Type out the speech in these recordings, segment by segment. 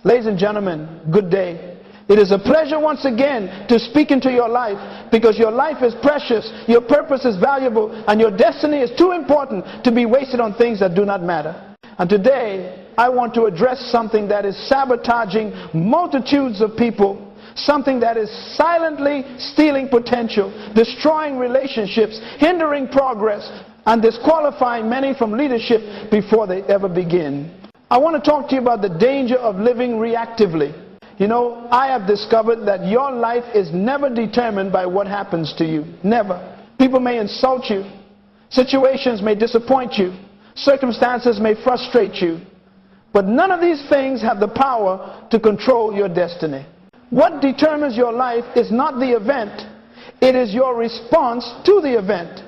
Ladies and gentlemen, good day. It is a pleasure once again to speak into your life, because your life is precious, your purpose is valuable, and your destiny is too important to be wasted on things that do not matter. And today, I want to address something that is sabotaging multitudes of people, something that is silently stealing potential, destroying relationships, hindering progress, and disqualifying many from leadership before they ever begin. I want to talk to you about the danger of living reactively. You know, I have discovered that your life is never determined by what happens to you. Never. People may insult you. Situations may disappoint you. Circumstances may frustrate you. But none of these things have the power to control your destiny. What determines your life is not the event. It is your response to the event.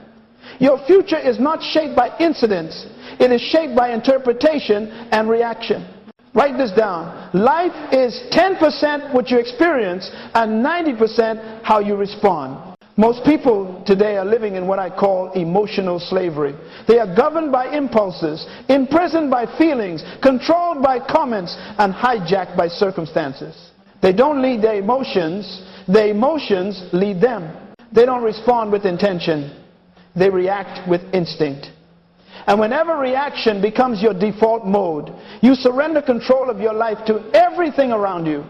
Your future is not shaped by incidents. It is shaped by interpretation and reaction. Write this down. Life is 10% what you experience and 90% how you respond. Most people today are living in what I call emotional slavery. They are governed by impulses, imprisoned by feelings, controlled by comments, and hijacked by circumstances. They don't lead their emotions lead them. They don't respond with intention. They react with instinct. And whenever reaction becomes your default mode, you surrender control of your life to everything around you.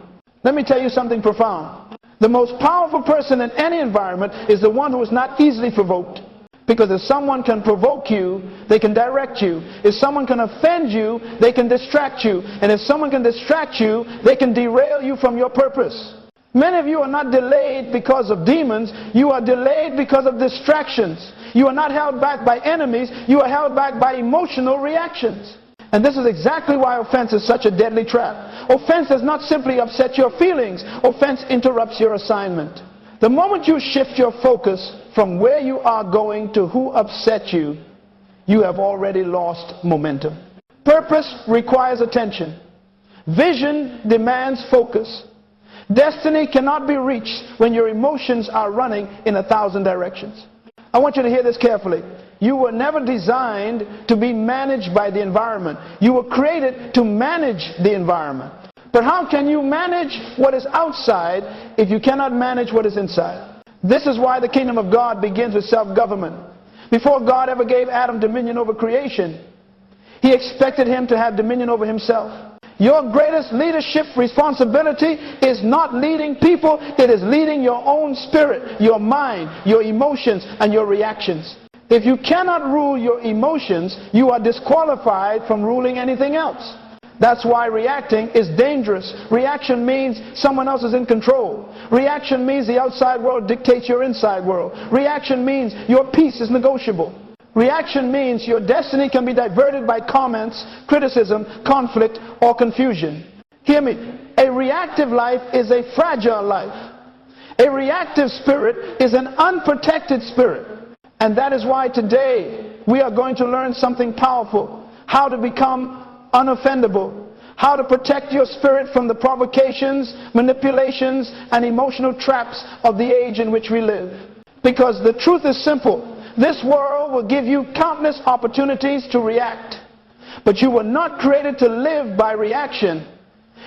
Let me tell you something profound. The most powerful person in any environment is the one who is not easily provoked. Because if someone can provoke you, they can direct you. If someone can offend you, they can distract you. And if someone can distract you, they can derail you from your purpose. Many of you are not delayed because of demons. You are delayed because of distractions. You are not held back by enemies. You are held back by emotional reactions. And this is exactly why offense is such a deadly trap. Offense does not simply upset your feelings. Offense interrupts your assignment. The moment you shift your focus from where you are going to who upset you, you have already lost momentum. Purpose requires attention. Vision demands focus. Destiny cannot be reached when your emotions are running in 1,000 directions. I want you to hear this carefully. You were never designed to be managed by the environment. You were created to manage the environment. But how can you manage what is outside if you cannot manage what is inside? This is why the kingdom of God begins with self-government. Before God ever gave Adam dominion over creation, he expected him to have dominion over himself. Your greatest leadership responsibility is not leading people, it is leading your own spirit, your mind, your emotions, and your reactions. If you cannot rule your emotions, you are disqualified from ruling anything else. That's why reacting is dangerous. Reaction means someone else is in control. Reaction means the outside world dictates your inside world. Reaction means your peace is negotiable. Reaction means your destiny can be diverted by comments, criticism, conflict, or confusion. Hear me. A reactive life is a fragile life. A reactive spirit is an unprotected spirit. And that is why today we are going to learn something powerful. How to become unoffendable. How to protect your spirit from the provocations, manipulations, and emotional traps of the age in which we live. Because the truth is simple. This world will give you countless opportunities to react. But you were not created to live by reaction.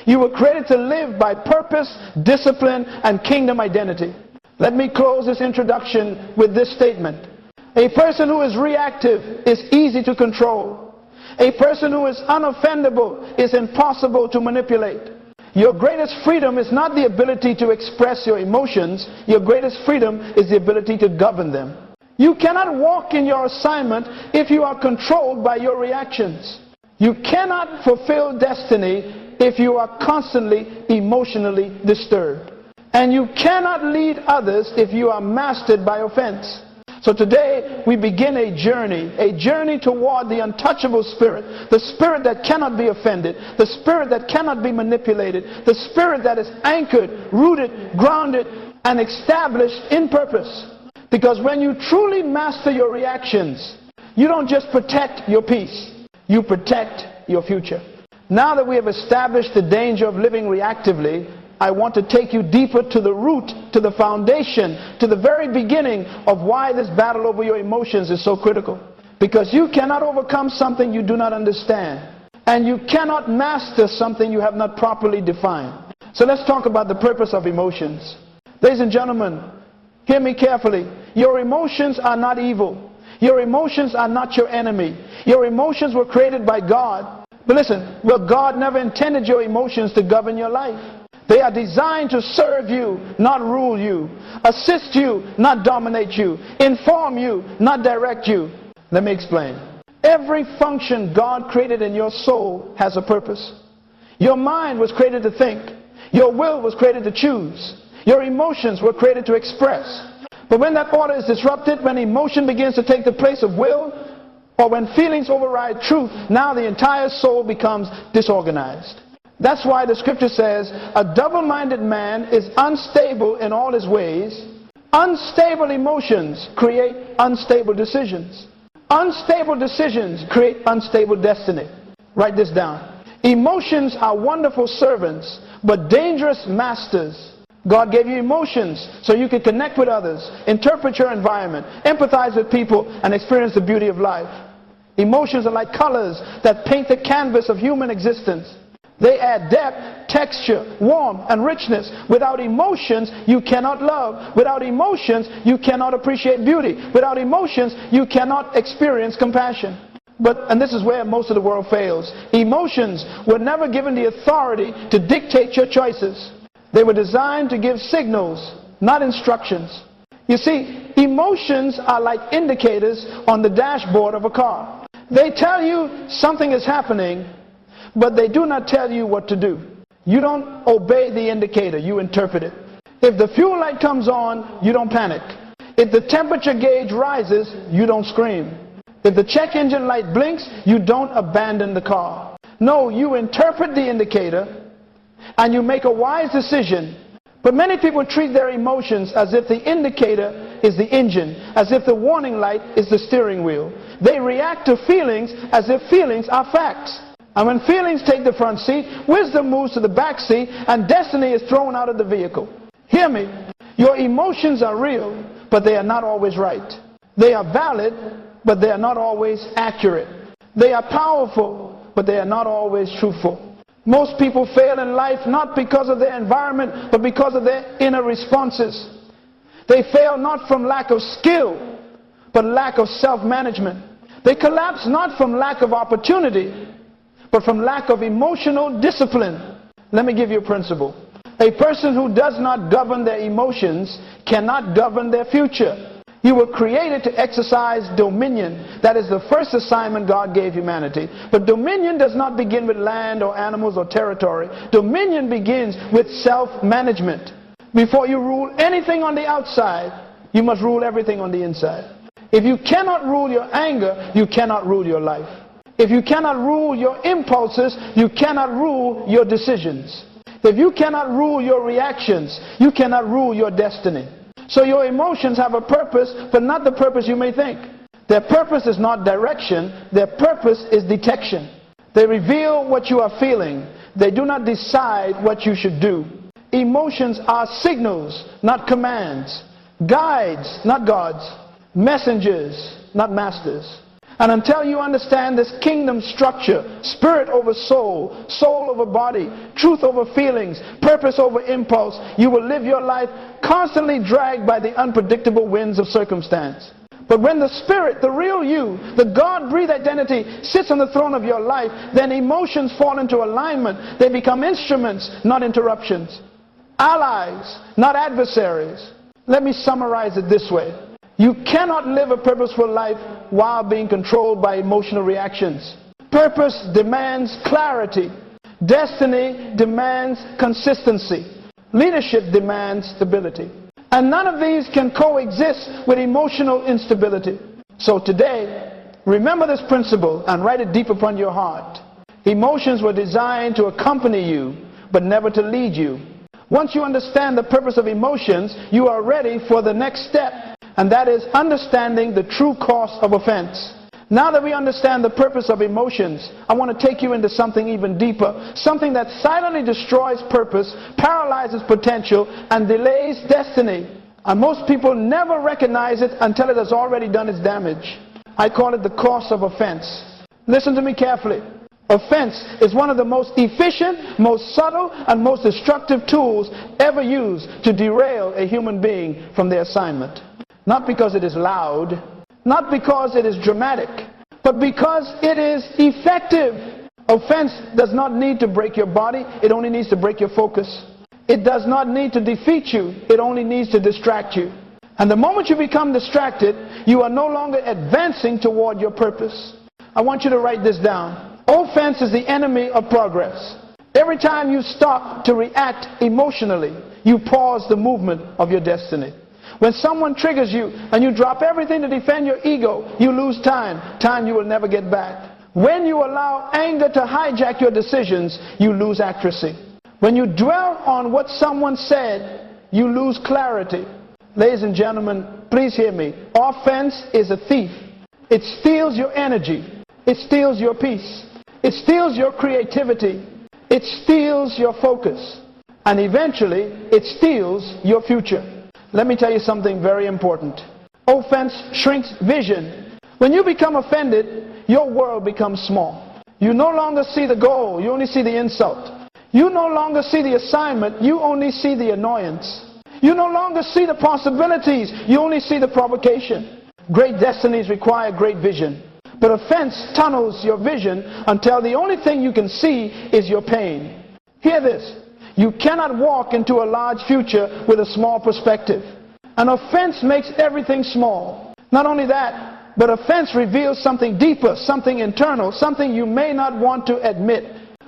You were created to live by purpose, discipline, and kingdom identity. Let me close this introduction with this statement. A person who is reactive is easy to control. A person who is unoffendable is impossible to manipulate. Your greatest freedom is not the ability to express your emotions. Your greatest freedom is the ability to govern them. You cannot walk in your assignment if you are controlled by your reactions. You cannot fulfill destiny if you are constantly emotionally disturbed. And you cannot lead others if you are mastered by offense. So today we begin a journey toward the untouchable spirit, the spirit that cannot be offended, the spirit that cannot be manipulated, the spirit that is anchored, rooted, grounded, and established in purpose. Because when you truly master your reactions, you don't just protect your peace, you protect your future. Now that we have established the danger of living reactively, I want to take you deeper to the root, to the foundation, to the very beginning of why this battle over your emotions is so critical. Because you cannot overcome something you do not understand. And you cannot master something you have not properly defined. So let's talk about the purpose of emotions. Ladies and gentlemen, hear me carefully. Your emotions are not evil. Your emotions are not your enemy. Your emotions were created by God. But listen, well, God never intended your emotions to govern your life. They are designed to serve you, not rule you. Assist you, not dominate you. Inform you, not direct you. Let me explain. Every function God created in your soul has a purpose. Your mind was created to think. Your will was created to choose. Your emotions were created to express. But when that order is disrupted, when emotion begins to take the place of will, or when feelings override truth, now the entire soul becomes disorganized. That's why the scripture says, a double-minded man is unstable in all his ways. Unstable emotions create unstable decisions. Unstable decisions create unstable destiny. Write this down. Emotions are wonderful servants, but dangerous masters. God gave you emotions so you could connect with others, interpret your environment, empathize with people, and experience the beauty of life. Emotions are like colors that paint the canvas of human existence. They add depth, texture, warmth, and richness. Without emotions, you cannot love. Without emotions, you cannot appreciate beauty. Without emotions, you cannot experience compassion. And this is where most of the world fails. Emotions were never given the authority to dictate your choices. They were designed to give signals, not instructions. You see, emotions are like indicators on the dashboard of a car. They tell you something is happening, but they do not tell you what to do. You don't obey the indicator, you interpret it. If the fuel light comes on, you don't panic. If the temperature gauge rises, you don't scream. If the check engine light blinks, you don't abandon the car. No, you interpret the indicator and you make a wise decision. But many people treat their emotions as if the indicator is the engine, as if the warning light is the steering wheel. They react to feelings as if feelings are facts. And when feelings take the front seat, wisdom moves to the back seat, and destiny is thrown out of the vehicle. Hear me. Your emotions are real, but they are not always right. They are valid, but they are not always accurate. They are powerful, but they are not always truthful. Most people fail in life not because of their environment, but because of their inner responses. They fail not from lack of skill, but lack of self-management. They collapse not from lack of opportunity, but from lack of emotional discipline. Let me give you a principle. A person who does not govern their emotions cannot govern their future. You were created to exercise dominion. That is the first assignment God gave humanity. But dominion does not begin with land or animals or territory. Dominion begins with self-management. Before you rule anything on the outside, you must rule everything on the inside. If you cannot rule your anger, you cannot rule your life. If you cannot rule your impulses, you cannot rule your decisions. If you cannot rule your reactions, you cannot rule your destiny. So your emotions have a purpose, but not the purpose you may think. Their purpose is not direction, their purpose is detection. They reveal what you are feeling. They do not decide what you should do. Emotions are signals, not commands. Guides, not gods. Messengers, not masters. And until you understand this kingdom structure, spirit over soul, soul over body, truth over feelings, purpose over impulse, you will live your life constantly dragged by the unpredictable winds of circumstance. But when the spirit, the real you, the God-breathed identity sits on the throne of your life, then emotions fall into alignment. They become instruments, not interruptions. Allies, not adversaries. Let me summarize it this way. You cannot live a purposeful life while being controlled by emotional reactions. Purpose demands clarity. Destiny demands consistency. Leadership demands stability. And none of these can coexist with emotional instability. So today, remember this principle and write it deep upon your heart. Emotions were designed to accompany you, but never to lead you. Once you understand the purpose of emotions, you are ready for the next step. And that is understanding the true cost of offense. Now that we understand the purpose of emotions, I want to take you into something even deeper. Something that silently destroys purpose, paralyzes potential, and delays destiny. And most people never recognize it until it has already done its damage. I call it the cost of offense. Listen to me carefully. Offense is one of the most efficient, most subtle, and most destructive tools ever used to derail a human being from their assignment. Not because it is loud, not because it is dramatic, but because it is effective. Offense does not need to break your body, it only needs to break your focus. It does not need to defeat you, it only needs to distract you. And the moment you become distracted, you are no longer advancing toward your purpose. I want you to write this down. Offense is the enemy of progress. Every time you stop to react emotionally, you pause the movement of your destiny. When someone triggers you and you drop everything to defend your ego, you lose time, time you will never get back. When you allow anger to hijack your decisions, you lose accuracy. When you dwell on what someone said, you lose clarity. Ladies and gentlemen, please hear me. Offense is a thief. It steals your energy. It steals your peace. It steals your creativity. It steals your focus. And eventually, it steals your future. Let me tell you something very important. Offense shrinks vision. When you become offended, your world becomes small. You no longer see the goal. You only see the insult. You no longer see the assignment. You only see the annoyance. You no longer see the possibilities. You only see the provocation. Great destinies require great vision. But offense tunnels your vision until the only thing you can see is your pain. Hear this. You cannot walk into a large future with a small perspective. An offense makes everything small. Not only that, but offense reveals something deeper, something internal, something you may not want to admit.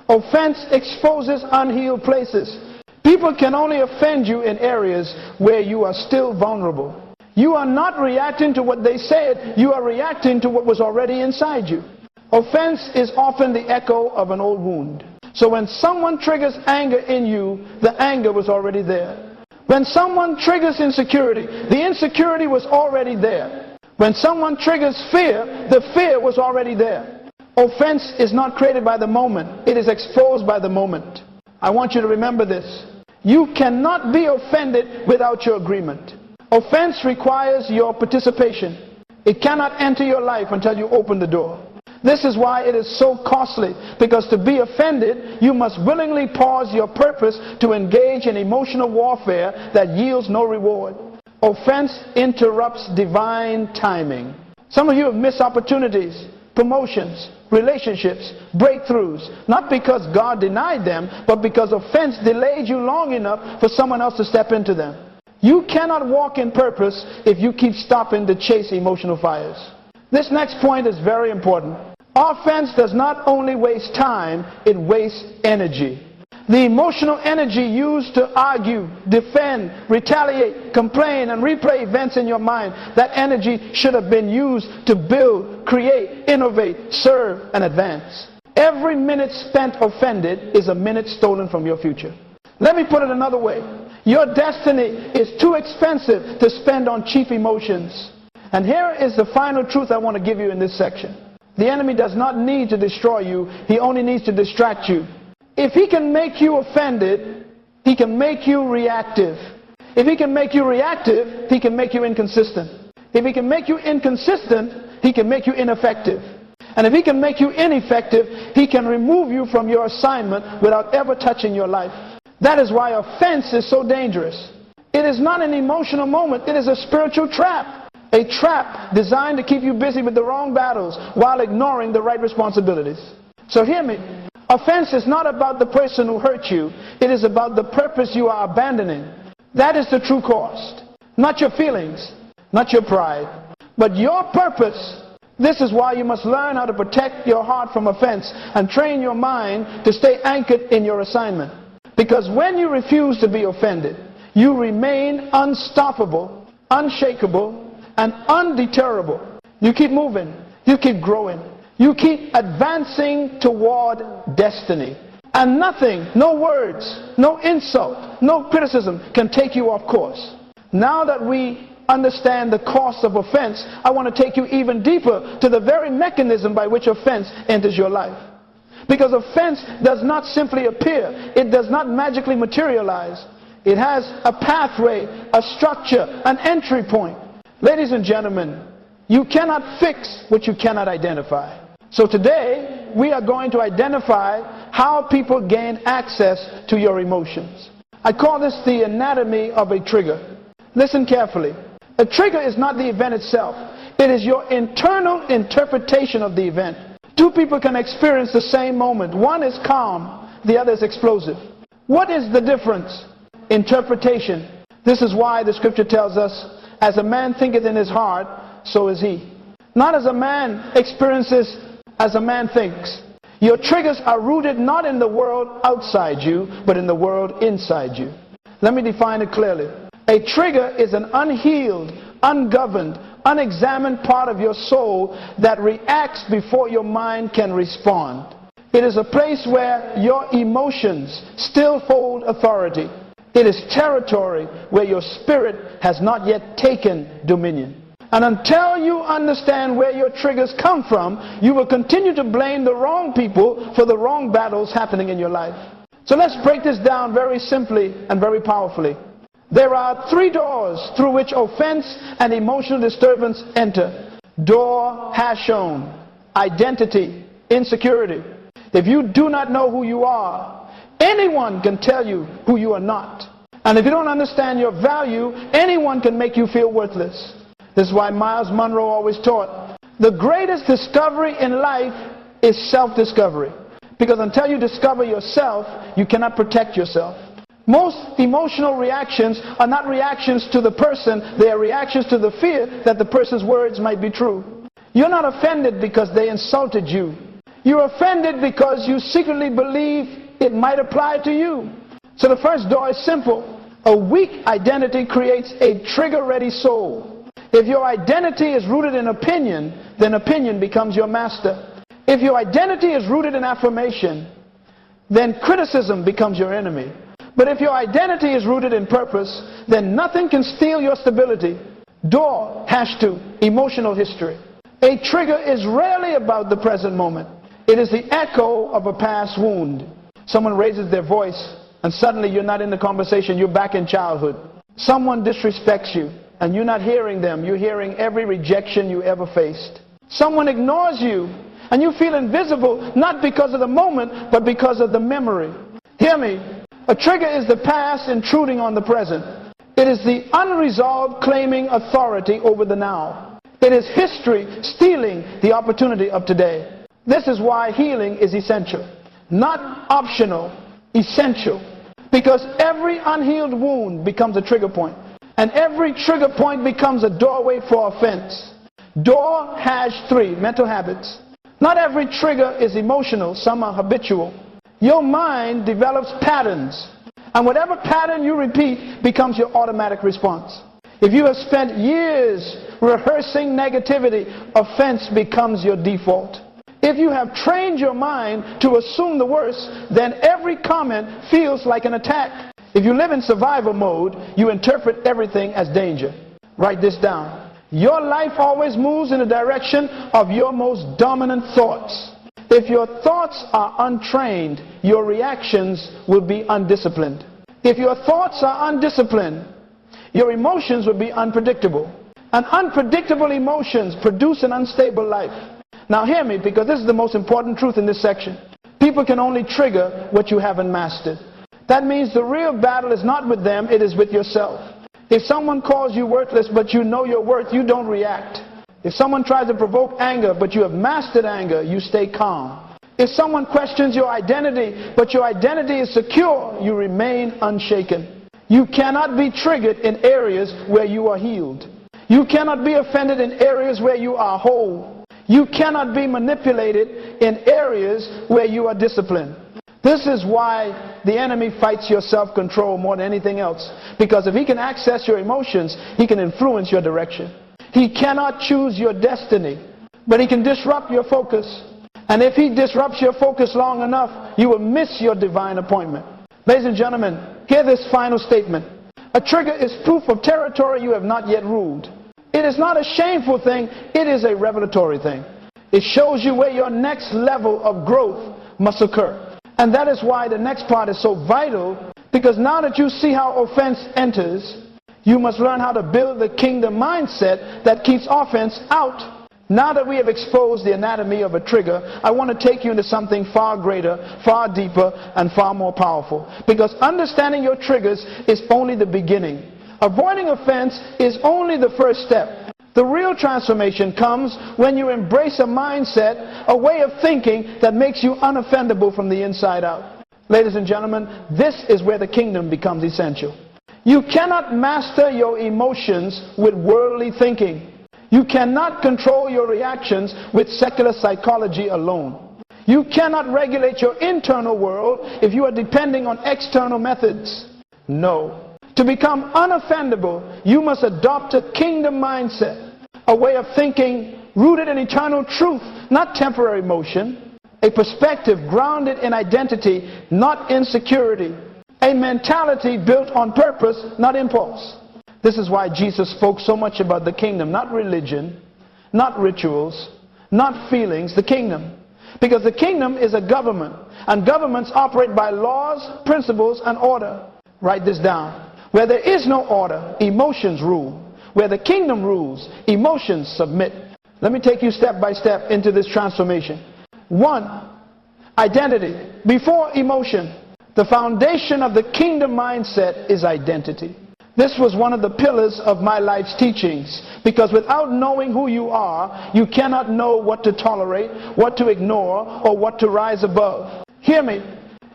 Offense exposes unhealed places. People can only offend you in areas where you are still vulnerable. You are not reacting to what they said, you are reacting to what was already inside you. Offense is often the echo of an old wound. So when someone triggers anger in you, the anger was already there. When someone triggers insecurity, the insecurity was already there. When someone triggers fear, the fear was already there. Offense is not created by the moment, it is exposed by the moment. I want you to remember this. You cannot be offended without your agreement. Offense requires your participation. It cannot enter your life until you open the door. This is why it is so costly, because to be offended, you must willingly pause your purpose to engage in emotional warfare that yields no reward. Offense interrupts divine timing. Some of you have missed opportunities, promotions, relationships, breakthroughs, not because God denied them, but because offense delayed you long enough for someone else to step into them. You cannot walk in purpose if you keep stopping to chase emotional fires. This next point is very important. Offense does not only waste time, it wastes energy. The emotional energy used to argue, defend, retaliate, complain, and replay events in your mind, that energy should have been used to build, create, innovate, serve, and advance. Every minute spent offended is a minute stolen from your future. Let me put it another way. Your destiny is too expensive to spend on cheap emotions. And here is the final truth I want to give you in this section. The enemy does not need to destroy you. He only needs to distract you. If he can make you offended, he can make you reactive. If he can make you reactive, he can make you inconsistent. If he can make you inconsistent, he can make you ineffective. And if he can make you ineffective, he can remove you from your assignment without ever touching your life. That is why offense is so dangerous. It is not an emotional moment. It is a spiritual trap. A trap designed to keep you busy with the wrong battles while ignoring the right responsibilities. So hear me. Offense is not about the person who hurt you. It is about the purpose you are abandoning. That is the true cost. Not your feelings, not your pride, but your purpose. This is why you must learn how to protect your heart from offense and train your mind to stay anchored in your assignment. Because when you refuse to be offended, you remain unstoppable, unshakable, and undeterrable. You keep moving. You keep growing. You keep advancing toward destiny. And nothing, no words, no insult, no criticism can take you off course. Now that we understand the cost of offense, I want to take you even deeper to the very mechanism by which offense enters your life. Because offense does not simply appear. It does not magically materialize. It has a pathway, a structure, an entry point. Ladies and gentlemen, you cannot fix what you cannot identify. So today, we are going to identify how people gain access to your emotions. I call this the anatomy of a trigger. Listen carefully. A trigger is not the event itself. It is your internal interpretation of the event. Two people can experience the same moment. One is calm, the other is explosive. What is the difference? Interpretation. This is why the scripture tells us, as a man thinketh in his heart, so is he. Not as a man experiences, as a man thinks. Your triggers are rooted not in the world outside you, but in the world inside you. Let me define it clearly. A trigger is an unhealed, ungoverned, unexamined part of your soul that reacts before your mind can respond. It is a place where your emotions still hold authority. It is territory where your spirit has not yet taken dominion. And until you understand where your triggers come from, you will continue to blame the wrong people for the wrong battles happening in your life. So let's break this down very simply and very powerfully. There are three doors through which offense and emotional disturbance enter. Door hash shown. Identity, insecurity. If you do not know who you are, anyone can tell you who you are not. And if you don't understand your value, anyone can make you feel worthless. This is why Myles Munroe always taught, the greatest discovery in life is self-discovery. Because until you discover yourself, you cannot protect yourself. Most emotional reactions are not reactions to the person, they are reactions to the fear that the person's words might be true. You're not offended because they insulted you. You're offended because you secretly believe it might apply to you. So the first door is simple. A weak identity creates a trigger-ready soul. If your identity is rooted in opinion, then opinion becomes your master. If your identity is rooted in affirmation, then criticism becomes your enemy. But if your identity is rooted in purpose, then nothing can steal your stability. Door hash 2, emotional history. A trigger is rarely about the present moment. It is the echo of a past wound. Someone raises their voice and suddenly you're not in the conversation, you're back in childhood. Someone disrespects you and you're not hearing them, you're hearing every rejection you ever faced. Someone ignores you and you feel invisible, not because of the moment, but because of the memory. Hear me. A trigger is the past intruding on the present. It is the unresolved claiming authority over the now. It is history stealing the opportunity of today. This is why healing is essential. Not optional, essential. Because every unhealed wound becomes a trigger point. And every trigger point becomes a doorway for offense. Door hash 3, mental habits. Not every trigger is emotional, some are habitual. Your mind develops patterns. And whatever pattern you repeat becomes your automatic response. If you have spent years rehearsing negativity, offense becomes your default. If you have trained your mind to assume the worst, then every comment feels like an attack. If you live in survival mode, you interpret everything as danger. Write this down. Your life always moves in the direction of your most dominant thoughts. If your thoughts are untrained, your reactions will be undisciplined. If your thoughts are undisciplined, your emotions will be unpredictable. And unpredictable emotions produce an unstable life. Now hear me, because this is the most important truth in this section. People can only trigger what you haven't mastered. That means the real battle is not with them, it is with yourself. If someone calls you worthless but you know your worth, you don't react. If someone tries to provoke anger but you have mastered anger, you stay calm. If someone questions your identity but your identity is secure, you remain unshaken. You cannot be triggered in areas where you are healed. You cannot be offended in areas where you are whole. You cannot be manipulated in areas where you are disciplined. This is why the enemy fights your self-control more than anything else. Because if he can access your emotions, he can influence your direction. He cannot choose your destiny, but he can disrupt your focus. And if he disrupts your focus long enough, you will miss your divine appointment. Ladies and gentlemen, hear this final statement. A trigger is proof of territory you have not yet ruled. It is not a shameful thing, it is a revelatory thing. It shows you where your next level of growth must occur. And that is why the next part is so vital, because now that you see how offense enters, you must learn how to build the kingdom mindset that keeps offense out. Now that we have exposed the anatomy of a trigger, I want to take you into something far greater, far deeper, and far more powerful. Because understanding your triggers is only the beginning. Avoiding offense is only the first step. The real transformation comes when you embrace a mindset, a way of thinking that makes you unoffendable from the inside out. Ladies and gentlemen, this is where the kingdom becomes essential. You cannot master your emotions with worldly thinking. You cannot control your reactions with secular psychology alone. You cannot regulate your internal world if you are depending on external methods. No. To become unoffendable, you must adopt a kingdom mindset, a way of thinking rooted in eternal truth, not temporary motion, a perspective grounded in identity, not insecurity, a mentality built on purpose, not impulse. This is why Jesus spoke so much about the kingdom, not religion, not rituals, not feelings, the kingdom. Because the kingdom is a government, and governments operate by laws, principles, and order. Write this down. Where there is no order, emotions rule. Where the kingdom rules, emotions submit. Let me take you step by step into this transformation. 1. Identity. Before emotion, the foundation of the kingdom mindset is identity. This was one of the pillars of my life's teachings, because without knowing who you are, you cannot know what to tolerate, what to ignore, or what to rise above. Hear me.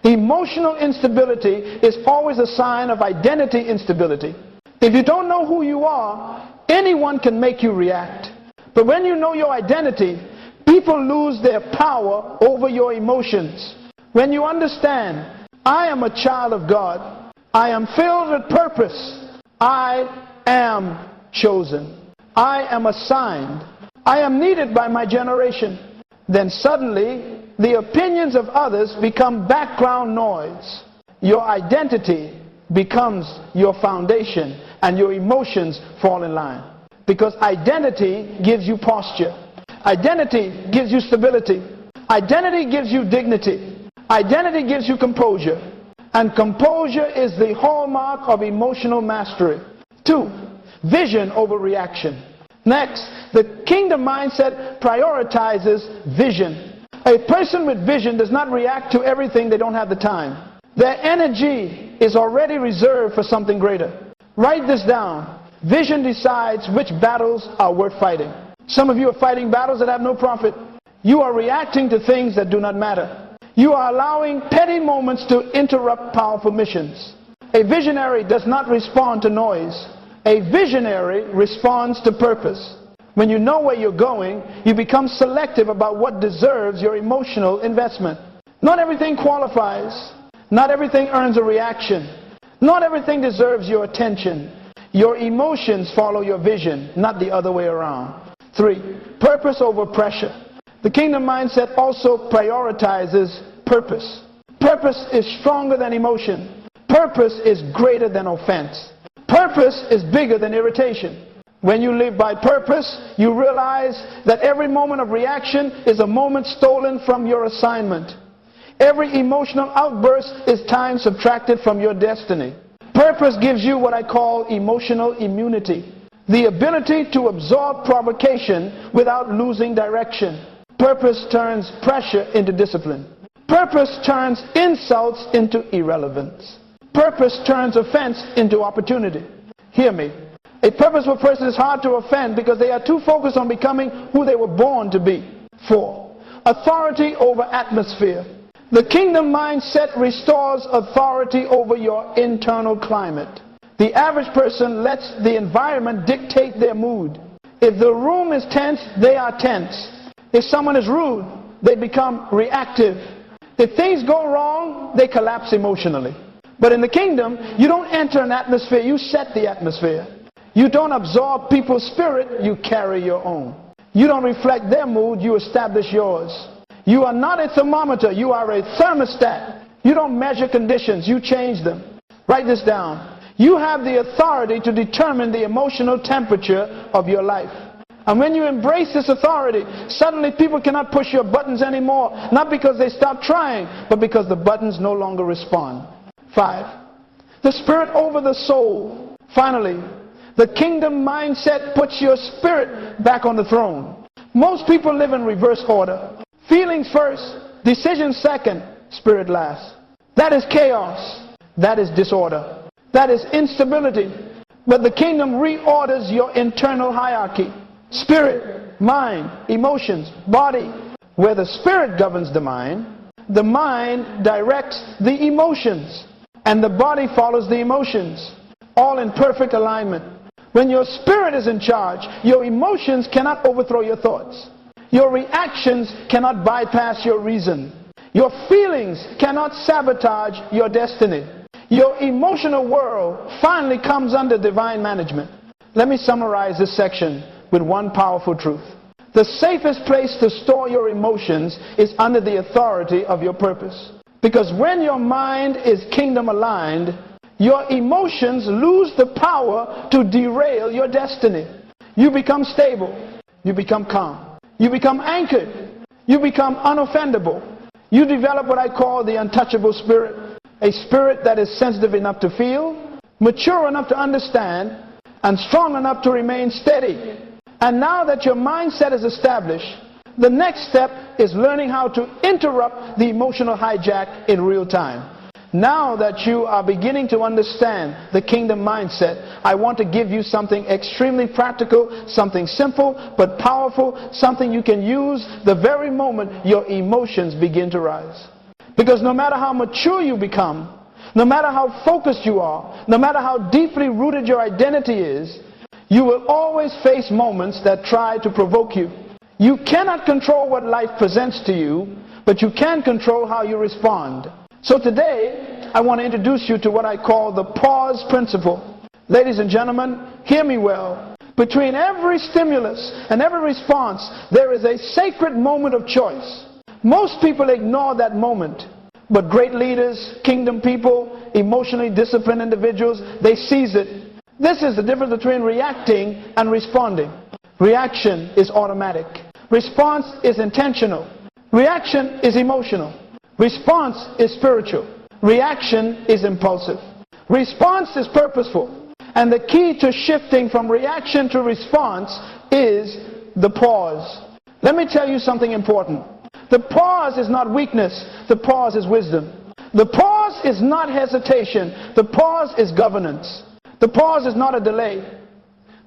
Emotional instability is always a sign of identity instability. If you don't know who you are, anyone can make you react. But when you know your identity, people lose their power over your emotions. When you understand, I am a child of God, I am filled with purpose, I am chosen, I am assigned, I am needed by my generation, then suddenly the opinions of others become background noise. Your identity becomes your foundation, and your emotions fall in line. Because identity gives you posture. Identity gives you stability. Identity gives you dignity. Identity gives you composure. And composure is the hallmark of emotional mastery. 2. Vision over reaction. Next, the kingdom mindset prioritizes vision. A person with vision does not react to everything they don't have the time. Their energy is already reserved for something greater. Write this down. Vision decides which battles are worth fighting. Some of you are fighting battles that have no profit. You are reacting to things that do not matter. You are allowing petty moments to interrupt powerful missions. A visionary does not respond to noise. A visionary responds to purpose. When you know where you're going, you become selective about what deserves your emotional investment. Not everything qualifies. Not everything earns a reaction. Not everything deserves your attention. Your emotions follow your vision, not the other way around. 3. Purpose over pressure. The kingdom mindset also prioritizes purpose. Purpose is stronger than emotion. Purpose is greater than offense. Purpose is bigger than irritation. When you live by purpose, you realize that every moment of reaction is a moment stolen from your assignment. Every emotional outburst is time subtracted from your destiny. Purpose gives you what I call emotional immunity. The ability to absorb provocation without losing direction. Purpose turns pressure into discipline. Purpose turns insults into irrelevance. Purpose turns offense into opportunity. Hear me. A purposeful person is hard to offend because they are too focused on becoming who they were born to be. 4. Authority over atmosphere. The kingdom mindset restores authority over your internal climate. The average person lets the environment dictate their mood. If the room is tense, they are tense. If someone is rude, they become reactive. If things go wrong, they collapse emotionally. But in the kingdom, you don't enter an atmosphere, you set the atmosphere. You don't absorb people's spirit, you carry your own. You don't reflect their mood, you establish yours. You are not a thermometer, you are a thermostat. You don't measure conditions, you change them. Write this down. You have the authority to determine the emotional temperature of your life. And when you embrace this authority, suddenly people cannot push your buttons anymore. Not because they stop trying, but because the buttons no longer respond. 5. The spirit over the soul. Finally, the kingdom mindset puts your spirit back on the throne. Most people live in reverse order. Feelings first, decisions second, spirit last. That is chaos. That is disorder. That is instability. But the kingdom reorders your internal hierarchy. Spirit, mind, emotions, body. Where the spirit governs the mind directs the emotions, and the body follows the emotions, all in perfect alignment. When your spirit is in charge, your emotions cannot overthrow your thoughts. Your reactions cannot bypass your reason. Your feelings cannot sabotage your destiny. Your emotional world finally comes under divine management. Let me summarize this section with one powerful truth. The safest place to store your emotions is under the authority of your purpose. Because when your mind is kingdom aligned, your emotions lose the power to derail your destiny. You become stable. You become calm. You become anchored. You become unoffendable. You develop what I call the untouchable spirit. A spirit that is sensitive enough to feel, mature enough to understand, and strong enough to remain steady. And now that your mindset is established, the next step is learning how to interrupt the emotional hijack in real time. Now that you are beginning to understand the kingdom mindset, I want to give you something extremely practical, something simple but powerful, something you can use the very moment your emotions begin to rise. Because no matter how mature you become, no matter how focused you are, no matter how deeply rooted your identity is, you will always face moments that try to provoke you. You cannot control what life presents to you, but you can control how you respond. So today, I want to introduce you to what I call the pause principle. Ladies and gentlemen, hear me well. Between every stimulus and every response, there is a sacred moment of choice. Most people ignore that moment, but great leaders, kingdom people, emotionally disciplined individuals, they seize it. This is the difference between reacting and responding. Reaction is automatic. Response is intentional. Reaction is emotional. Response is spiritual. Reaction is impulsive. Response is purposeful. And the key to shifting from reaction to response is the pause. Let me tell you something important. The pause is not weakness. The pause is wisdom. The pause is not hesitation. The pause is governance. The pause is not a delay.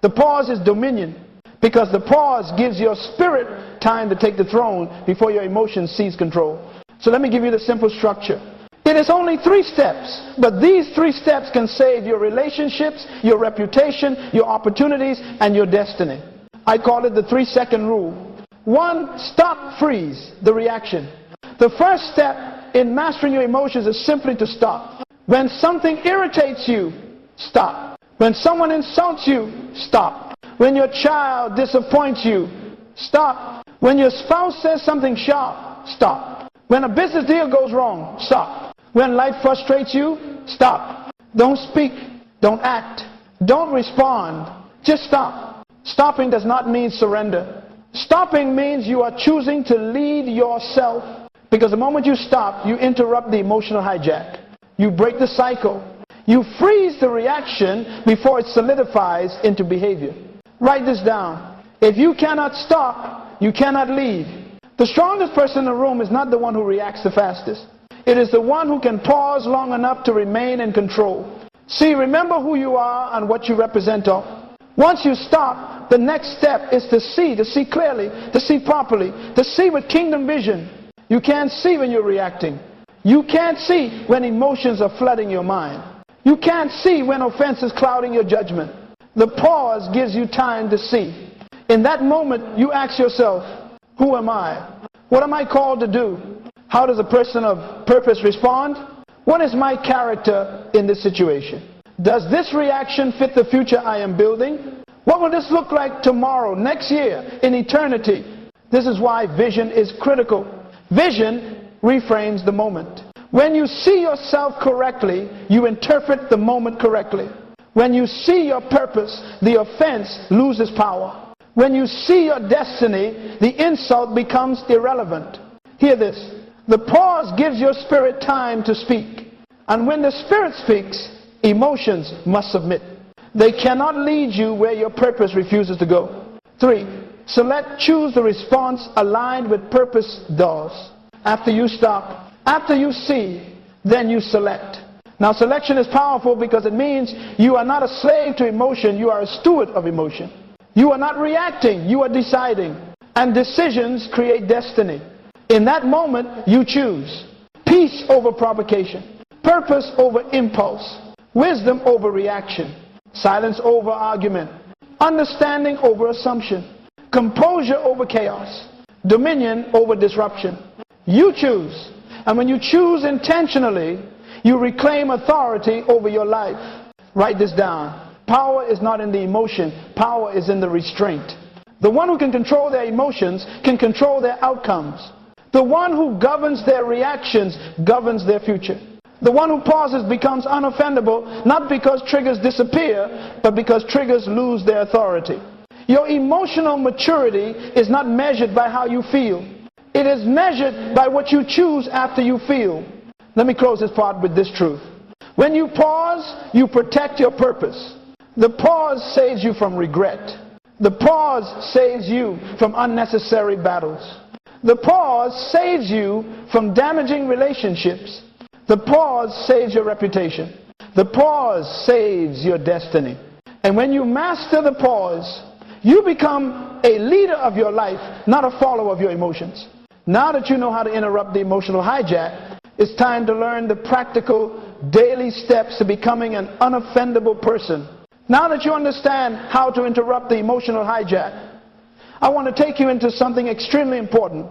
The pause is dominion. Because the pause gives your spirit time to take the throne before your emotions seize control. So let me give you the simple structure. It is only 3 steps, but these 3 steps can save your relationships, your reputation, your opportunities, and your destiny. I call it the 3-second rule. 1, stop, freeze, the reaction. The first step in mastering your emotions is simply to stop. When something irritates you, stop. When someone insults you, stop. When your child disappoints you, stop. When your spouse says something sharp, stop. When a business deal goes wrong, stop. When life frustrates you, stop. Don't speak. Don't act. Don't respond. Just stop. Stopping does not mean surrender. Stopping means you are choosing to lead yourself. Because the moment you stop, you interrupt the emotional hijack. You break the cycle. You freeze the reaction before it solidifies into behavior. Write this down. If you cannot stop, you cannot lead. The strongest person in the room is not the one who reacts the fastest. It is the one who can pause long enough to remain in control. See, remember who you are and what you represent. Once you stop, the next step is to see clearly, to see properly, to see with kingdom vision. You can't see when you're reacting. You can't see when emotions are flooding your mind. You can't see when offense is clouding your judgment. The pause gives you time to see. In that moment, you ask yourself, who am I? What am I called to do? How does a person of purpose respond? What is my character in this situation? Does this reaction fit the future I am building? What will this look like tomorrow, next year, in eternity? This is why vision is critical. Vision reframes the moment. When you see yourself correctly, you interpret the moment correctly. When you see your purpose, the offense loses power. When you see your destiny, the insult becomes irrelevant. Hear this. The pause gives your spirit time to speak. And when the spirit speaks, emotions must submit. They cannot lead you where your purpose refuses to go. 3, choose the response aligned with purpose does. After you stop, after you see, then you select. Now selection is powerful because it means you are not a slave to emotion, you are a steward of emotion. You are not reacting, you are deciding. And decisions create destiny. In that moment, you choose. Peace over provocation. Purpose over impulse. Wisdom over reaction. Silence over argument. Understanding over assumption. Composure over chaos. Dominion over disruption. You choose. And when you choose intentionally, you reclaim authority over your life. Write this down. Power is not in the emotion. Power is in the restraint. The one who can control their emotions can control their outcomes. The one who governs their reactions governs their future. The one who pauses becomes unoffendable, not because triggers disappear, but because triggers lose their authority. Your emotional maturity is not measured by how you feel. It is measured by what you choose after you feel. Let me close this part with this truth. When you pause, you protect your purpose. The pause saves you from regret. The pause saves you from unnecessary battles. The pause saves you from damaging relationships. The pause saves your reputation. The pause saves your destiny. And when you master the pause, you become a leader of your life, not a follower of your emotions. Now that you know how to interrupt the emotional hijack, it's time to learn the practical daily steps to becoming an unoffendable person. Now that you understand how to interrupt the emotional hijack, I want to take you into something extremely important.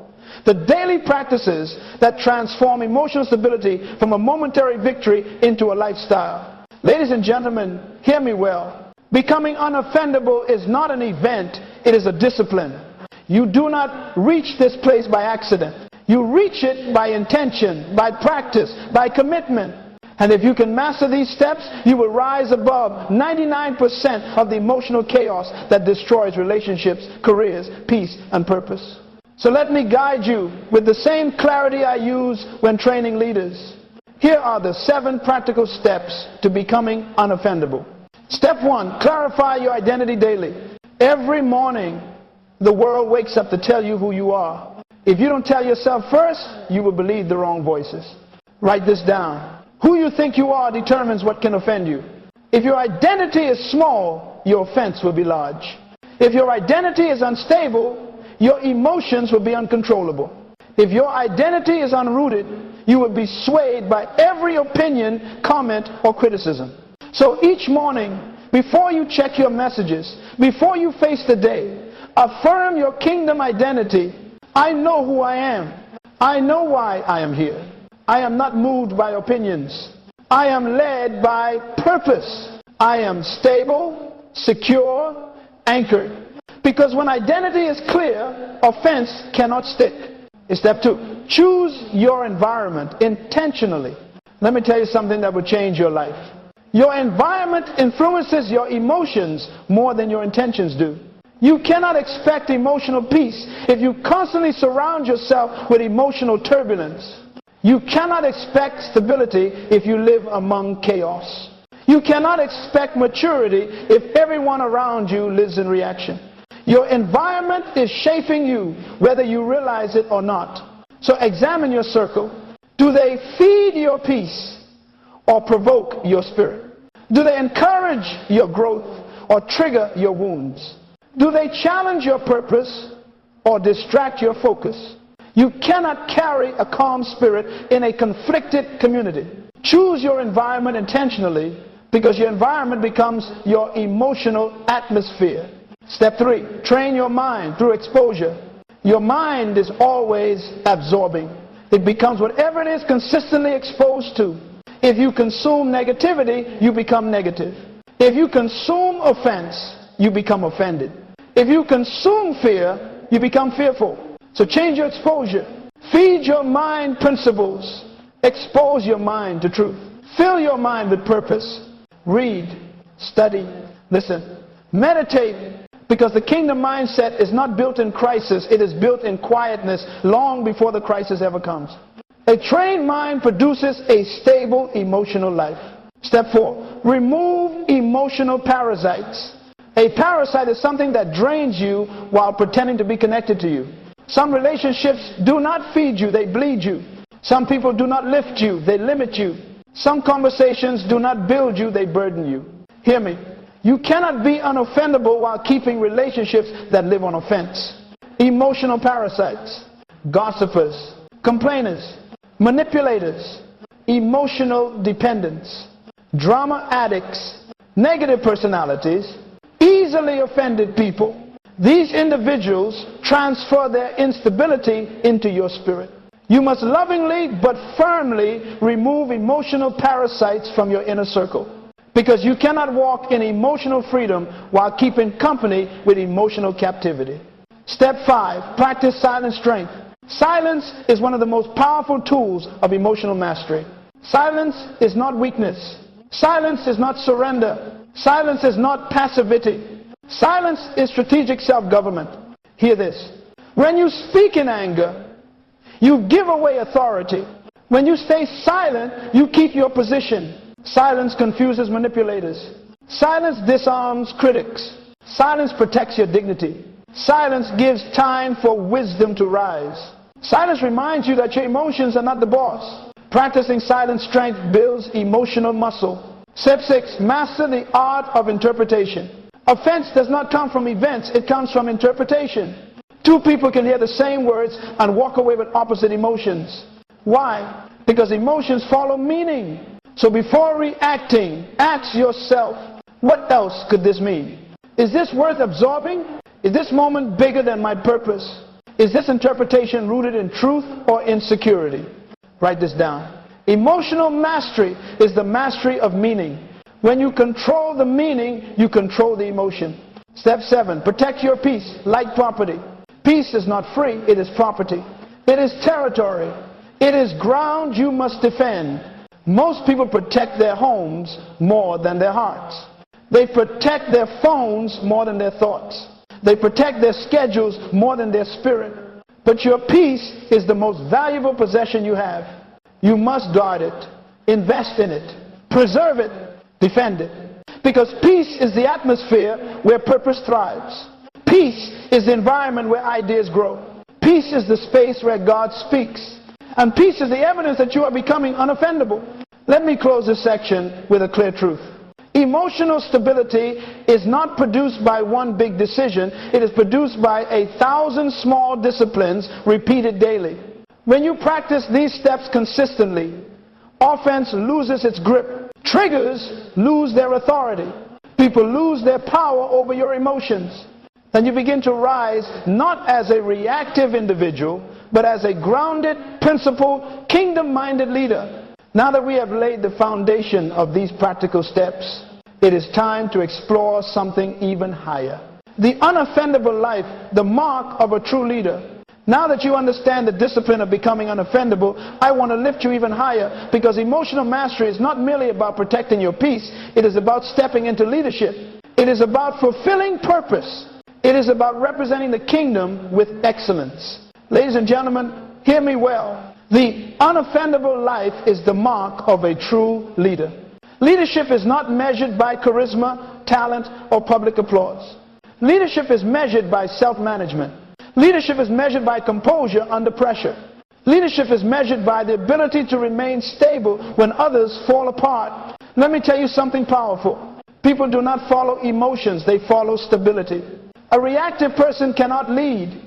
The daily practices that transform emotional stability from a momentary victory into a lifestyle. Ladies and gentlemen, hear me well. Becoming unoffendable is not an event, it is a discipline. You do not reach this place by accident. You reach it by intention, by practice, by commitment. And if you can master these steps, you will rise above 99% of the emotional chaos that destroys relationships, careers, peace, and purpose. So let me guide you with the same clarity I use when training leaders. Here are the 7 practical steps to becoming unoffendable. Step 1, clarify your identity daily. Every morning, the world wakes up to tell you who you are. If you don't tell yourself first, you will believe the wrong voices. Write this down. Who you think you are determines what can offend you. If your identity is small, your offense will be large. If your identity is unstable, your emotions will be uncontrollable. If your identity is unrooted, you will be swayed by every opinion, comment, or criticism. So each morning, before you check your messages, before you face the day, affirm your kingdom identity. I know who I am. I know why I am here. I am not moved by opinions. I am led by purpose. I am stable, secure, anchored. Because when identity is clear, offense cannot stick. Step 2, choose your environment intentionally. Let me tell you something that will change your life. Your environment influences your emotions more than your intentions do. You cannot expect emotional peace if you constantly surround yourself with emotional turbulence. You cannot expect stability if you live among chaos. You cannot expect maturity if everyone around you lives in reaction. Your environment is shaping you, whether you realize it or not. So examine your circle. Do they feed your peace or provoke your spirit? Do they encourage your growth or trigger your wounds? Do they challenge your purpose or distract your focus? You cannot carry a calm spirit in a conflicted community. Choose your environment intentionally, because your environment becomes your emotional atmosphere. Step 3, train your mind through exposure. Your mind is always absorbing. It becomes whatever it is consistently exposed to. If you consume negativity, you become negative. If you consume offense, you become offended. If you consume fear, you become fearful. So change your exposure. Feed your mind principles. Expose your mind to truth. Fill your mind with purpose. Read, study, listen, meditate, because the kingdom mindset is not built in crisis, it is built in quietness long before the crisis ever comes. A trained mind produces a stable emotional life. Step 4, remove emotional parasites. A parasite is something that drains you while pretending to be connected to you. Some relationships do not feed you, they bleed you. Some people do not lift you, they limit you. Some conversations do not build you, they burden you. Hear me. You cannot be unoffendable while keeping relationships that live on offense. Emotional parasites, gossipers, complainers, manipulators, emotional dependents, drama addicts, negative personalities, easily offended people. These individuals transfer their instability into your spirit. You must lovingly but firmly remove emotional parasites from your inner circle, because you cannot walk in emotional freedom while keeping company with emotional captivity. Step 5, practice silent strength. Silence is one of the most powerful tools of emotional mastery. Silence is not weakness. Silence is not surrender. Silence is not passivity. Silence is strategic self-government. Hear this. When you speak in anger, you give away authority. When you stay silent, you keep your position. Silence confuses manipulators. Silence disarms critics. Silence protects your dignity. Silence gives time for wisdom to rise. Silence reminds you that your emotions are not the boss. Practicing silent strength builds emotional muscle. Step 6, master the art of interpretation. Offense does not come from events, it comes from interpretation. Two people can hear the same words and walk away with opposite emotions. Why? Because emotions follow meaning. So before reacting, ask yourself, what else could this mean? Is this worth absorbing? Is this moment bigger than my purpose? Is this interpretation rooted in truth or insecurity? Write this down. Emotional mastery is the mastery of meaning. When you control the meaning, you control the emotion. Step 7, protect your peace like property. Peace is not free, it is property. It is territory. It is ground you must defend. Most people protect their homes more than their hearts. They protect their phones more than their thoughts. They protect their schedules more than their spirit. But your peace is the most valuable possession you have. You must guard it, invest in it, preserve it, defend it. Because peace is the atmosphere where purpose thrives. Peace is the environment where ideas grow. Peace is the space where God speaks. And peace is the evidence that you are becoming unoffendable. Let me close this section with a clear truth. Emotional stability is not produced by one big decision. It is produced by 1,000 small disciplines repeated daily. When you practice these steps consistently, offense loses its grip. Triggers lose their authority. People lose their power over your emotions. Then you begin to rise not as a reactive individual, but as a grounded, principled, kingdom-minded leader. Now that we have laid the foundation of these practical steps, it is time to explore something even higher. The unoffendable life, the mark of a true leader. Now that you understand the discipline of becoming unoffendable, I want to lift you even higher, because emotional mastery is not merely about protecting your peace. It is about stepping into leadership. It is about fulfilling purpose. It is about representing the kingdom with excellence. Ladies and gentlemen, hear me well. The unoffendable life is the mark of a true leader. Leadership is not measured by charisma, talent, or public applause. Leadership is measured by self-management. Leadership is measured by composure under pressure. Leadership is measured by the ability to remain stable when others fall apart. Let me tell you something powerful. People do not follow emotions, they follow stability. A reactive person cannot lead,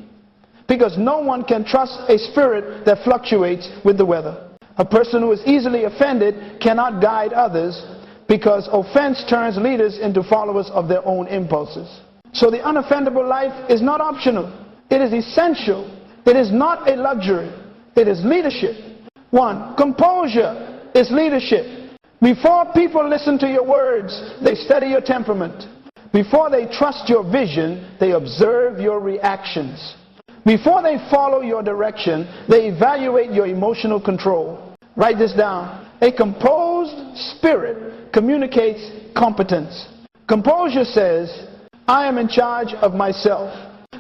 because no one can trust a spirit that fluctuates with the weather. A person who is easily offended cannot guide others, because offense turns leaders into followers of their own impulses. So the unoffendable life is not optional. It is essential. It is not a luxury. It is leadership. 1. Composure is leadership. Before people listen to your words, they study your temperament. Before they trust your vision, they observe your reactions. Before they follow your direction, they evaluate your emotional control. Write this down. A composed spirit communicates competence. Composure says, I am in charge of myself.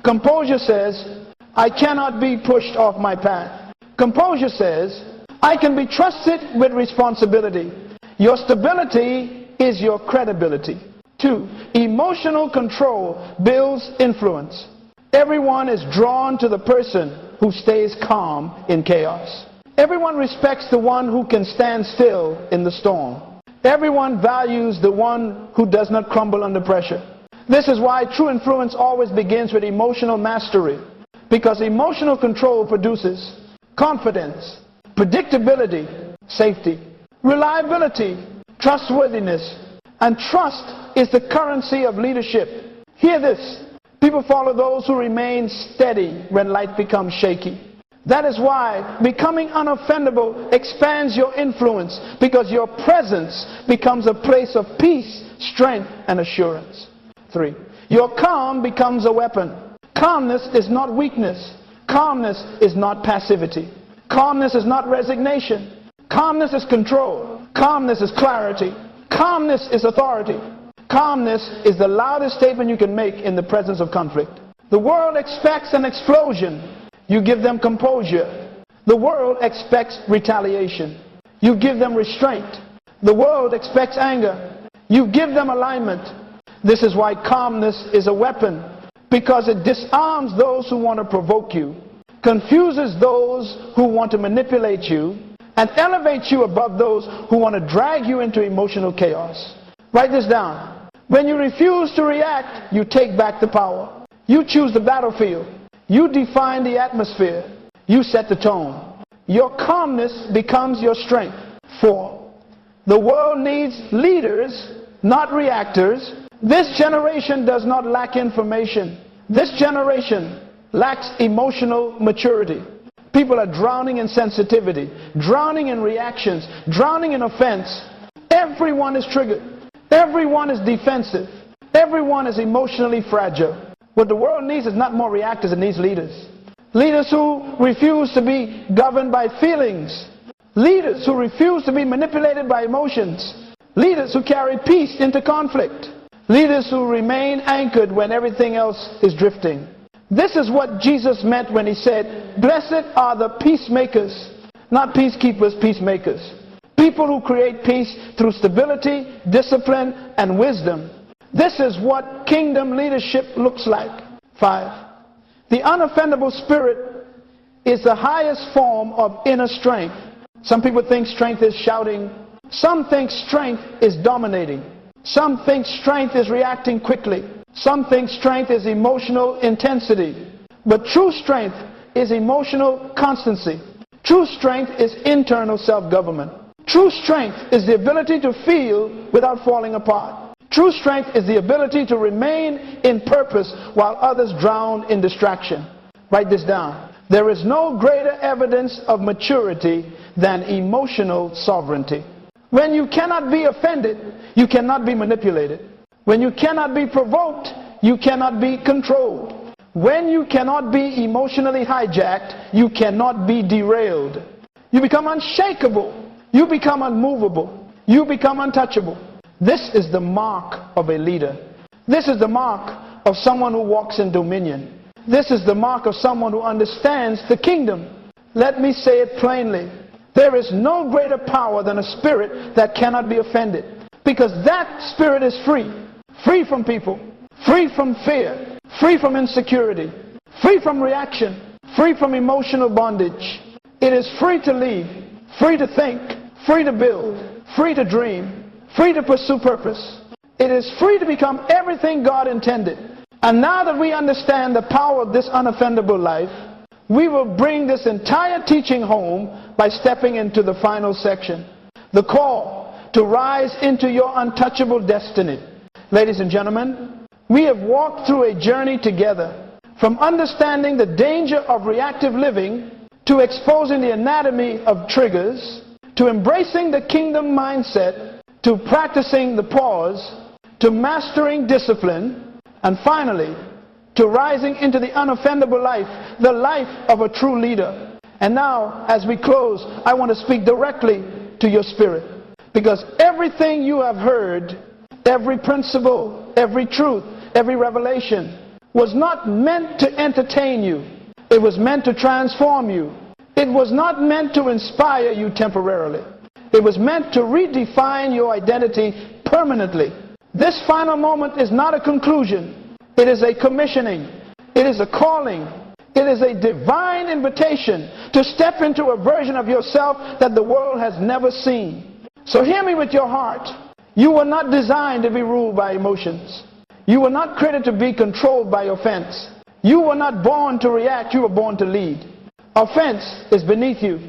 Composure says, I cannot be pushed off my path. Composure says, I can be trusted with responsibility. Your stability is your credibility. 2. Emotional control builds influence. Everyone is drawn to the person who stays calm in chaos. Everyone respects the one who can stand still in the storm. Everyone values the one who does not crumble under pressure. This is why true influence always begins with emotional mastery, because emotional control produces confidence, predictability, safety, reliability, trustworthiness, and trust is the currency of leadership. Hear this. People follow those who remain steady when life becomes shaky. That is why becoming unoffendable expands your influence, because your presence becomes a place of peace, strength, and assurance. 3. Your calm becomes a weapon. Calmness is not weakness. Calmness is not passivity. Calmness is not resignation. Calmness is control. Calmness is clarity. Calmness is authority. Calmness is the loudest statement you can make in the presence of conflict. The world expects an explosion. You give them composure. The world expects retaliation. You give them restraint. The world expects anger. You give them alignment. This is why calmness is a weapon, because it disarms those who want to provoke you, confuses those who want to manipulate you, and elevates you above those who want to drag you into emotional chaos. Write this down. When you refuse to react, you take back the power. You choose the battlefield. You define the atmosphere. You set the tone. Your calmness becomes your strength. 4. The world needs leaders, not reactors. This generation does not lack information. This generation lacks emotional maturity. People are drowning in sensitivity, drowning in reactions, drowning in offense. Everyone is triggered. Everyone is defensive. Everyone is emotionally fragile. What the world needs is not more reactors, it needs leaders. Leaders who refuse to be governed by feelings. Leaders who refuse to be manipulated by emotions. Leaders who carry peace into conflict. Leaders who remain anchored when everything else is drifting. This is what Jesus meant when he said, "Blessed are the peacemakers," not peacekeepers, peacemakers. People who create peace through stability, discipline, and wisdom. This is what kingdom leadership looks like. 5. The unoffendable spirit is the highest form of inner strength. Some people think strength is shouting. Some think strength is dominating. Some think strength is reacting quickly. Some think strength is emotional intensity. But true strength is emotional constancy. True strength is internal self-government. True strength is the ability to feel without falling apart. True strength is the ability to remain in purpose while others drown in distraction. Write this down. There is no greater evidence of maturity than emotional sovereignty. When you cannot be offended, you cannot be manipulated. When you cannot be provoked, you cannot be controlled. When you cannot be emotionally hijacked, you cannot be derailed. You become unshakable. You become unmovable. You become untouchable. This is the mark of a leader. This is the mark of someone who walks in dominion. This is the mark of someone who understands the kingdom. Let me say it plainly. There is no greater power than a spirit that cannot be offended, because that spirit is free. Free from people, free from fear, free from insecurity, free from reaction, free from emotional bondage. It is free to lead, free to think, free to build, free to dream, free to pursue purpose. It is free to become everything God intended. And now that we understand the power of this unoffendable life, we will bring this entire teaching home by stepping into the final section. The call to rise into your untouchable destiny. Ladies and gentlemen, we have walked through a journey together, from understanding the danger of reactive living, to exposing the anatomy of triggers, to embracing the kingdom mindset, to practicing the pause, to mastering discipline, and finally, to rising into the unoffendable life, the life of a true leader. And now, as we close, I want to speak directly to your spirit, because everything you have heard, every principle, every truth, every revelation, was not meant to entertain you. It was meant to transform you. It was not meant to inspire you temporarily. It was meant to redefine your identity permanently. This final moment is not a conclusion. It is a commissioning. It is a calling. It is a divine invitation to step into a version of yourself that the world has never seen. So hear me with your heart. You were not designed to be ruled by emotions. You were not created to be controlled by offense. You were not born to react. You were born to lead. Offense is beneath you.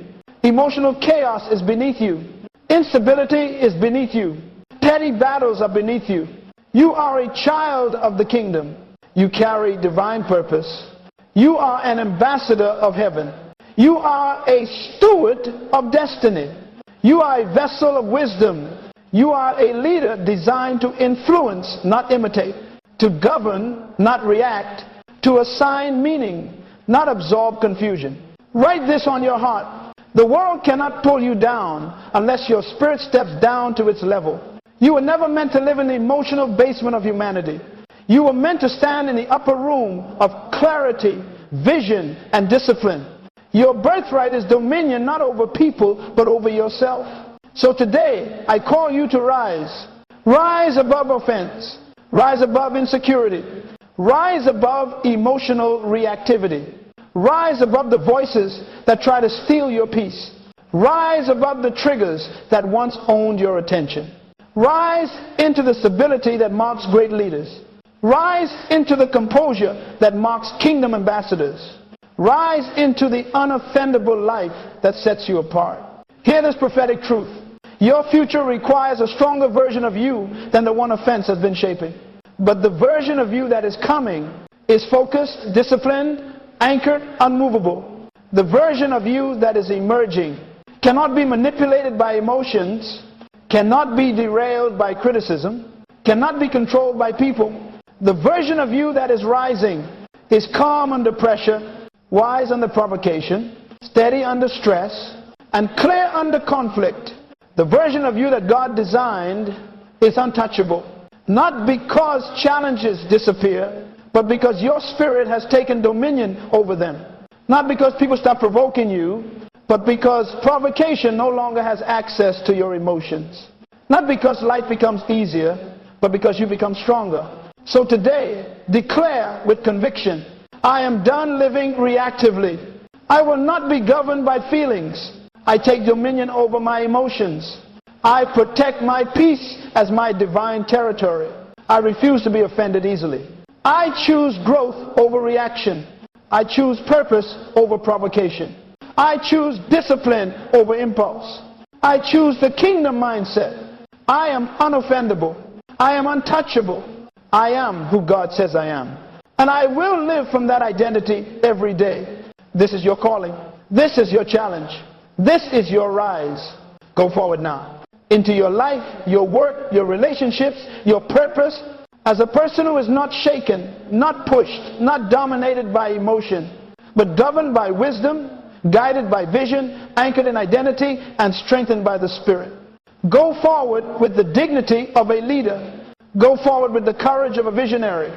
Emotional chaos is beneath you. Instability is beneath you. Petty battles are beneath you. You are a child of the kingdom. You carry divine purpose. You are an ambassador of heaven. You are a steward of destiny. You are a vessel of wisdom. You are a leader designed to influence, not imitate, to govern, not react, to assign meaning, not absorb confusion. Write this on your heart. The world cannot pull you down unless your spirit steps down to its level. You were never meant to live in the emotional basement of humanity. You were meant to stand in the upper room of clarity, vision, and discipline. Your birthright is dominion not over people, but over yourself. So today, I call you to rise. Rise above offense. Rise above insecurity. Rise above emotional reactivity. Rise above the voices that try to steal your peace. Rise above the triggers that once owned your attention. Rise into the stability that marks great leaders. Rise into the composure that marks kingdom ambassadors. Rise into the unoffendable life that sets you apart. Hear this prophetic truth. Your future requires a stronger version of you than the one offense has been shaping. But the version of you that is coming is focused, disciplined, anchored, unmovable. The version of you that is emerging cannot be manipulated by emotions, cannot be derailed by criticism, cannot be controlled by people. The version of you that is rising is calm under pressure, wise under provocation, steady under stress, and clear under conflict. The version of you that God designed is untouchable. Not because challenges disappear, but because your spirit has taken dominion over them. Not because people stop provoking you, but because provocation no longer has access to your emotions. Not because life becomes easier, but because you become stronger. So today, declare with conviction, I am done living reactively. I will not be governed by feelings. I take dominion over my emotions. I protect my peace as my divine territory. I refuse to be offended easily. I choose growth over reaction. I choose purpose over provocation. I choose discipline over impulse. I choose the kingdom mindset. I am unoffendable. I am untouchable. I am who God says I am. And I will live from that identity every day. This is your calling. This is your challenge. This is your rise. Go forward now. Into your life, your work, your relationships, your purpose. As a person who is not shaken, not pushed, not dominated by emotion, but governed by wisdom, guided by vision, anchored in identity, and strengthened by the Spirit. Go forward with the dignity of a leader. Go forward with the courage of a visionary.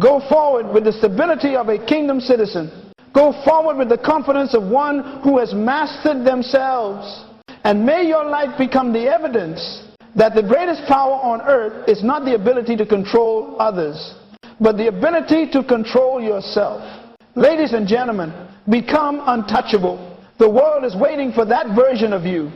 Go forward with the stability of a kingdom citizen. Go forward with the confidence of one who has mastered themselves. And may your life become the evidence that the greatest power on earth is not the ability to control others, but the ability to control yourself. Ladies and gentlemen, become untouchable. The world is waiting for that version of you.